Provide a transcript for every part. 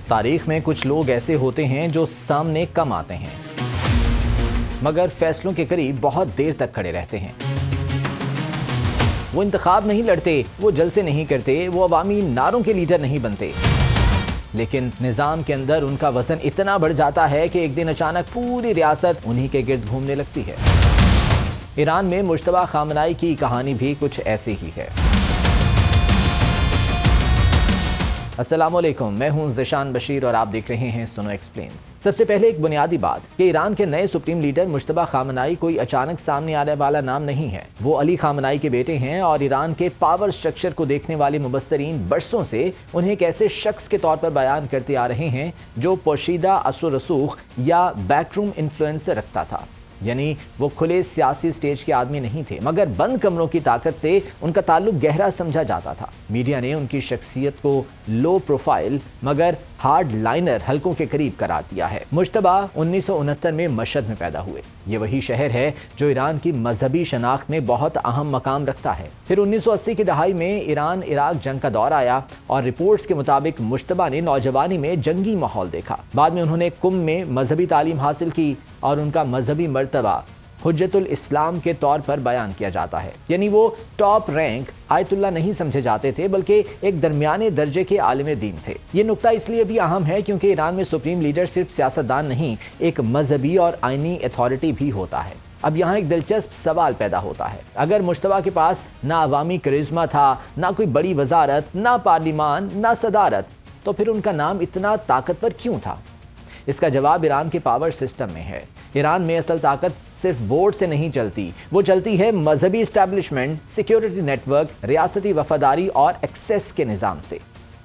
تاریخ میں کچھ لوگ ایسے ہوتے ہیں جو سامنے کم آتے ہیں مگر فیصلوں کے قریب بہت دیر تک کھڑے رہتے ہیں۔ وہ انتخاب نہیں لڑتے، وہ جلسے نہیں کرتے، وہ عوامی نعروں کے لیڈر نہیں بنتے، لیکن نظام کے اندر ان کا وزن اتنا بڑھ جاتا ہے کہ ایک دن اچانک پوری ریاست انہی کے گرد گھومنے لگتی ہے۔ ایران میں مجتبیٰ خامنائی کی کہانی بھی کچھ ایسی ہی ہے۔ السلام علیکم، میں ہوں ذیشان بشیر اور آپ دیکھ رہے ہیں سنو ایکسپلینز۔ سب سے پہلے ایک بنیادی بات کہ ایران کے نئے سپریم لیڈر مجتبیٰ خامنائی کوئی اچانک سامنے آنے والا نام نہیں ہے۔ وہ علی خامنائی کے بیٹے ہیں اور ایران کے پاور سٹرکچر کو دیکھنے والے مبصرین برسوں سے انہیں ایک ایسے شخص کے طور پر بیان کرتے آ رہے ہیں جو پوشیدہ اثر و رسوخ یا بیک روم انفلوئنس رکھتا تھا، یعنی وہ کھلے سیاسی سٹیج کے آدمی نہیں تھے مگر بند کمروں کی طاقت سے ان کا تعلق گہرا سمجھا جاتا تھا۔ میڈیا نے ان کی شخصیت کو لو پروفائل مگر ہارڈ لائنر حلقوں کے قریب قرار دیا ہے۔ مجتبیٰ 1969 میں مشہد میں پیدا ہوئے۔ یہ وہی شہر ہے جو ایران کی مذہبی شناخت میں بہت اہم مقام رکھتا ہے۔ پھر 1980 کی دہائی میں ایران عراق جنگ کا دور آیا اور رپورٹس کے مطابق مجتبیٰ نے نوجوانی میں جنگی ماحول دیکھا۔ بعد میں انہوں نے قم میں مذہبی تعلیم حاصل کی اور ان کا مذہبی مرتبہ حجت الاسلام کے طور پر بیان کیا جاتا ہے، یعنی وہ ٹاپ رینک آیت اللہ نہیں سمجھے جاتے تھے بلکہ ایک درمیانے درجے کے عالم دین تھے۔ یہ نقطہ اس لیے بھی اہم ہے کیونکہ ایران میں سپریم لیڈر صرف سیاستدان نہیں، ایک مذہبی اور آئینی اتھارٹی بھی ہوتا ہے۔ اب یہاں ایک دلچسپ سوال پیدا ہوتا ہے، اگر مجتبیٰ کے پاس نہ عوامی کرزما تھا، نہ کوئی بڑی وزارت، نہ پارلیمان، نہ صدارت، تو پھر ان کا نام اتنا طاقتور کیوں تھا؟ اس کا جواب ایران کے پاور سسٹم میں ہے۔ ایران میں اصل طاقت صرف ووٹ سے نہیں چلتی، وہ چلتی ہے مذہبی اسٹیبلشمنٹ، سیکیورٹی نیٹ ورک، ریاستی وفاداری اور ایکسیس کے نظام سے۔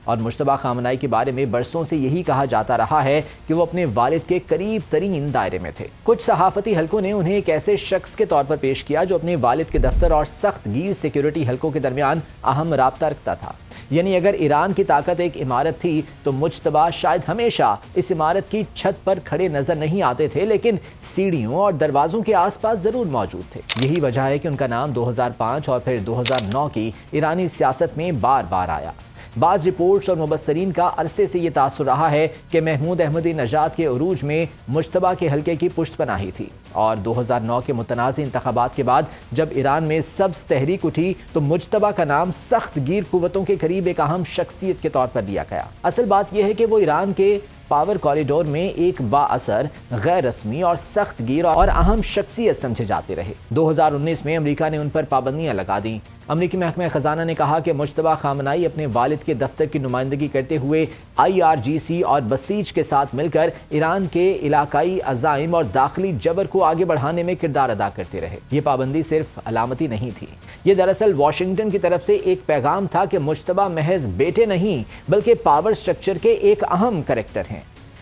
اور مجتبیٰ خامنائی کے بارے میں برسوں سے یہی کہا جاتا رہا ہے کہ وہ اپنے والد کے قریب ترین دائرے میں تھے۔ کچھ صحافتی حلقوں نے انہیں ایک ایسے شخص کے طور پر پیش کیا جو اپنے والد کے دفتر اور سخت گیر سیکیورٹی حلقوں کے درمیان اہم رابطہ رکھتا تھا، یعنی اگر ایران کی طاقت ایک عمارت تھی تو مجتبیٰ شاید ہمیشہ اس عمارت کی چھت پر کھڑے نظر نہیں آتے تھے لیکن سیڑھیوں اور دروازوں کے آس پاس ضرور موجود تھے۔ یہی وجہ ہے کہ ان کا نام 2005 اور پھر 2009 کی ایرانی سیاست میں بار بار آیا۔ بعض رپورٹس اور مبصرین کا عرصے سے یہ تاثر رہا ہے کہ محمود احمدی نژاد کے عروج میں مجتبیٰ کے حلقے کی پشت پناہی تھی، اور 2009 کے متنازع انتخابات کے بعد جب ایران میں سبز تحریک اٹھی تو مجتبیٰ کا نام سخت گیر قوتوں کے قریب ایک اہم شخصیت کے طور پر لیا گیا۔ اصل بات یہ ہے کہ وہ ایران کے پاور کوریڈور میں ایک با اثر، غیر رسمی اور سخت گیر اور اہم شخصیت سمجھے جاتے رہے۔ 2019 میں امریکہ نے ان پر پابندیاں لگا دیں۔ امریکی محکمہ خزانہ نے کہا کہ مجتبیٰ خامنائی اپنے والد کے دفتر کی نمائندگی کرتے ہوئے IRGC اور بسیج کے ساتھ مل کر ایران کے علاقائی عزائم اور داخلی جبر کو آگے بڑھانے میں کردار ادا کرتے رہے۔ یہ پابندی صرف علامتی نہیں تھی، یہ دراصل واشنگٹن کی طرف سے ایک پیغام تھا کہ مجتبیٰ محض بیٹے نہیں بلکہ پاور سٹرکچر کے ایک اہم کریکٹر ہیں۔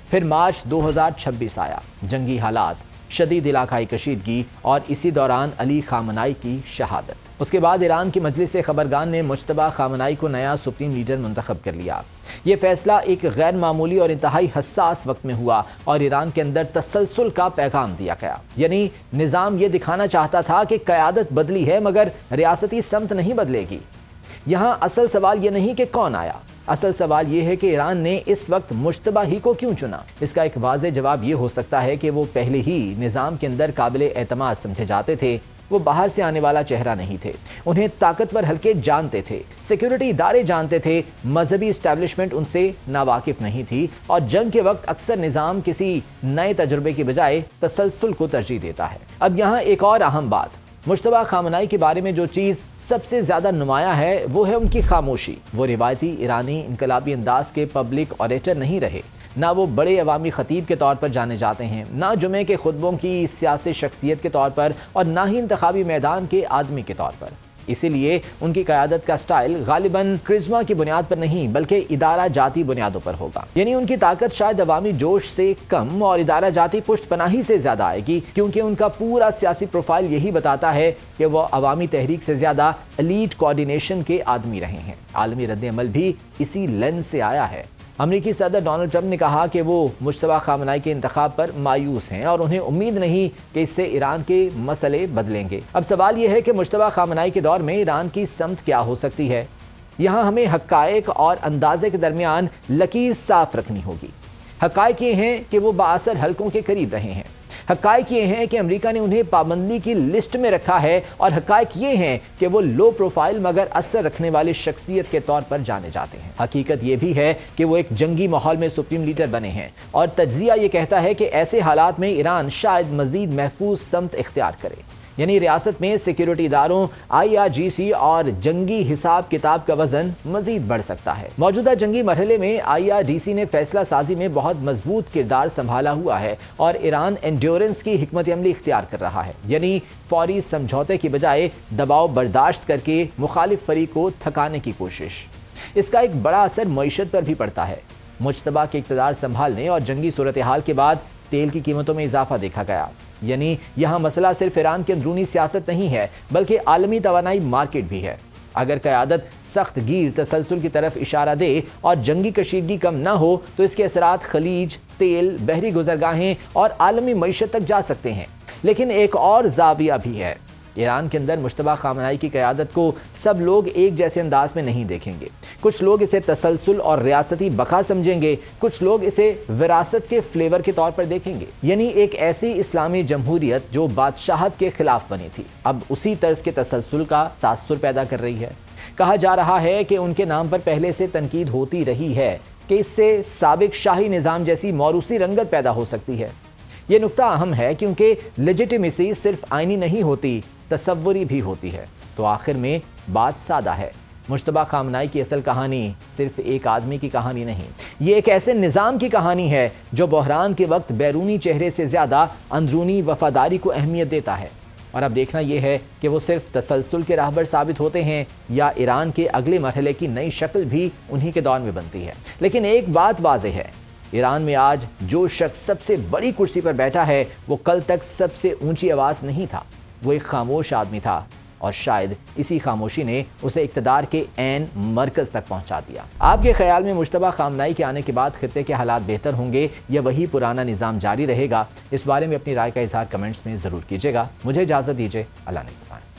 پھر مارچ 2026 آیا، جنگی حالات، شدید علاقائی کشیدگی اور اسی دوران علی خامنائی کی شہادت۔ اس کے بعد ایران کی مجلس خبرگان نے مجتبیٰ خامنائی کو نیا سپریم لیڈر منتخب کر لیا۔ یہ فیصلہ ایک غیر معمولی اور انتہائی حساس وقت میں ہوا اور ایران کے اندر تسلسل کا پیغام دیا گیا، یعنی نظام یہ دکھانا چاہتا تھا کہ قیادت بدلی ہے مگر ریاستی سمت نہیں بدلے گی۔ یہاں اصل سوال یہ نہیں کہ کون آیا، اصل سوال یہ ہے کہ ایران نے اس وقت مجتبیٰ ہی کو کیوں چنا۔ اس کا ایک واضح جواب یہ ہو سکتا ہے کہ وہ پہلے ہی نظام کے اندر قابل اعتماد سمجھے جاتے تھے۔ وہ باہر سے آنے والا چہرہ نہیں تھے، انہیں طاقتور حلقے جانتے تھے، سیکیورٹی ادارے جانتے تھے، مذہبی اسٹیبلشمنٹ ان سے ناواقف نہیں تھی، اور جنگ کے وقت اکثر نظام کسی نئے تجربے کی بجائے تسلسل کو ترجیح دیتا ہے۔ اب یہاں ایک اور اہم بات، مجتبیٰ خامنائی کے بارے میں جو چیز سب سے زیادہ نمایاں ہے وہ ہے ان کی خاموشی۔ وہ روایتی ایرانی انقلابی انداز کے پبلک اوریٹر نہیں رہے، نہ وہ بڑے عوامی خطیب کے طور پر جانے جاتے ہیں، نہ جمعے کے خطبوں کی سیاسی شخصیت کے طور پر، اور نہ ہی انتخابی میدان کے آدمی کے طور پر۔ اسی لیے ان کی قیادت کا سٹائل غالباً کرزما کی بنیاد پر نہیں بلکہ ادارہ جاتی بنیادوں پر ہوگا، یعنی ان کی طاقت شاید عوامی جوش سے کم اور ادارہ جاتی پشت پناہی سے زیادہ آئے گی، کیونکہ ان کا پورا سیاسی پروفائل یہی بتاتا ہے کہ وہ عوامی تحریک سے زیادہ ایلیٹ کوارڈینیشن کے آدمی رہے ہیں۔ عالمی رد عمل بھی اسی لینز سے آیا ہے۔ امریکی صدر ڈونلڈ ٹرمپ نے کہا کہ وہ مجتبیٰ خامنائی کے انتخاب پر مایوس ہیں اور انہیں امید نہیں کہ اس سے ایران کے مسئلے بدلیں گے۔ اب سوال یہ ہے کہ مجتبیٰ خامنائی کے دور میں ایران کی سمت کیا ہو سکتی ہے؟ یہاں ہمیں حقائق اور اندازے کے درمیان لکیر صاف رکھنی ہوگی۔ حقائق یہ ہیں کہ وہ بااثر حلقوں کے قریب رہے ہیں، حقائق یہ ہیں کہ امریکہ نے انہیں پابندی کی لسٹ میں رکھا ہے، اور حقائق یہ ہیں کہ وہ لو پروفائل مگر اثر رکھنے والی شخصیت کے طور پر جانے جاتے ہیں۔ حقیقت یہ بھی ہے کہ وہ ایک جنگی ماحول میں سپریم لیڈر بنے ہیں، اور تجزیہ یہ کہتا ہے کہ ایسے حالات میں ایران شاید مزید محفوظ سمت اختیار کرے، یعنی ریاست میں سیکیورٹی اداروں، IRGC اور جنگی حساب کتاب کا وزن مزید بڑھ سکتا ہے۔ موجودہ جنگی مرحلے میں IRGC نے فیصلہ سازی میں بہت مضبوط کردار سنبھالا ہوا ہے، اور ایران انڈیورنس کی حکمت عملی اختیار کر رہا ہے، یعنی فوری سمجھوتے کی بجائے دباؤ برداشت کر کے مخالف فریق کو تھکانے کی کوشش۔ اس کا ایک بڑا اثر معیشت پر بھی پڑتا ہے۔ مجتبی کے اقتدار سنبھالنے اور جنگی صورتحال کے بعد تیل کی قیمتوں میں اضافہ دیکھا گیا، یعنی یہاں مسئلہ صرف ایران کی اندرونی سیاست نہیں ہے بلکہ عالمی توانائی مارکیٹ بھی ہے۔ اگر قیادت سخت گیر تسلسل کی طرف اشارہ دے اور جنگی کشیدگی کم نہ ہو تو اس کے اثرات خلیج، تیل، بحری گزرگاہیں اور عالمی معیشت تک جا سکتے ہیں۔ لیکن ایک اور زاویہ بھی ہے، ایران کے اندر مجتبی خامنہئی کی قیادت کو سب لوگ ایک جیسے انداز میں نہیں دیکھیں گے۔ کچھ لوگ اسے تسلسل اور ریاستی بقا سمجھیں گے، کچھ لوگ اسے وراثت کے فلیور کے طور پر دیکھیں گے، یعنی ایک ایسی اسلامی جمہوریت جو بادشاہت کے خلاف بنی تھی اب اسی طرز کے تسلسل کا تاثر پیدا کر رہی ہے۔ کہا جا رہا ہے کہ ان کے نام پر پہلے سے تنقید ہوتی رہی ہے کہ اس سے سابق شاہی نظام جیسی موروثی رنگت پیدا ہو سکتی ہے۔ یہ نکتہ اہم ہے کیونکہ لیجیٹیمیسی صرف آئینی نہیں ہوتی، تصوری بھی ہوتی ہے۔ تو آخر میں بات سادہ ہے، مجتبی خامنہئی کی اصل کہانی صرف ایک آدمی کی کہانی نہیں، یہ ایک ایسے نظام کی کہانی ہے جو بحران کے وقت بیرونی چہرے سے زیادہ اندرونی وفاداری کو اہمیت دیتا ہے۔ اور اب دیکھنا یہ ہے کہ وہ صرف تسلسل کے راہبر ثابت ہوتے ہیں یا ایران کے اگلے مرحلے کی نئی شکل بھی انہی کے دور میں بنتی ہے۔ لیکن ایک بات واضح ہے، ایران میں آج جو شخص سب سے بڑی کرسی پر بیٹھا ہے وہ کل تک سب سے اونچی آواز نہیں تھا، وہ ایک خاموش آدمی تھا، اور شاید اسی خاموشی نے اسے اقتدار کے عین مرکز تک پہنچا دیا۔ آپ کے خیال میں مجتبی خامنہئی کے آنے کے بعد خطے کے حالات بہتر ہوں گے یا وہی پرانا نظام جاری رہے گا؟ اس بارے میں اپنی رائے کا اظہار کمنٹس میں ضرور کیجیے گا۔ مجھے اجازت دیجیے، اللہ نے